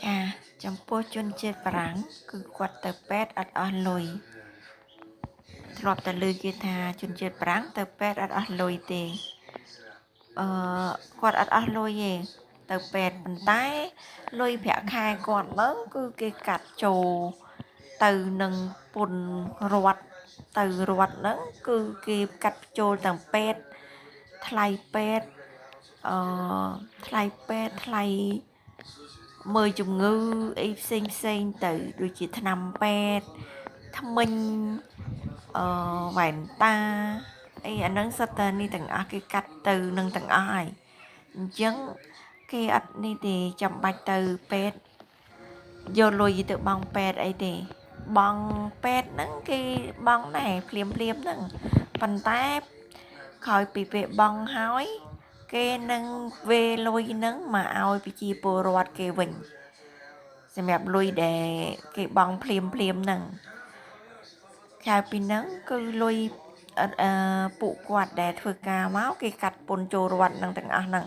ចាចំពោះជនជាតិបារាំងគឺគាត់ទៅពេទ្យអត់អស់លុយធ្លាប់តែឮគេថាជនជាតិបារាំងទៅពេទ្យអត់អស់លុយទេគាត់អត់អស់លុយទេទៅពេទ្យប៉ុន្តែលុយប្រាក់ខែគាត់ហ្នឹងគឺគេកាត់ចូលទៅនឹងពន្ធរដ្ឋទៅរដ្ឋហ្នឹងគឺគេកាត់ចូលទាំងពេទ្យថ្លៃពេទ្យថ្លៃពេទ្យថ្លៃមើលជំងឺអីផ្សេងទៅដូចជាថ្នាំពេទ្យថ្មិញវ៉ែនតាអីអាហ្នឹងសិតតែនេះទាំងអស់គេកាត់ទៅនឹងទាំងអស់ហើយអញ្ចឹងគេអត់នេះទេចាំបាច់ទៅពេទ្យយកលុយទៅបង់ពេទ្យអីទេបង់ពេទ្យហ្នឹងគេបង់ដែរភ្លាមហ្នឹងប៉ុន្តែក្រោយពីពេលបង់ហើយគេនឹងវេលុយហ្នឹងមកឲ្យប្រជាពលរដ្ឋគេវិញសម្រាប់លុយដែលគេបង់ភ្លាមហ្នឹងក្រៅពីហ្នឹងគឺលុយពួកគាត់ដែលធ្វើការមកគេកាត់ពន្ធចូលរដ្ឋនឹងទាំងអស់ហ្នឹង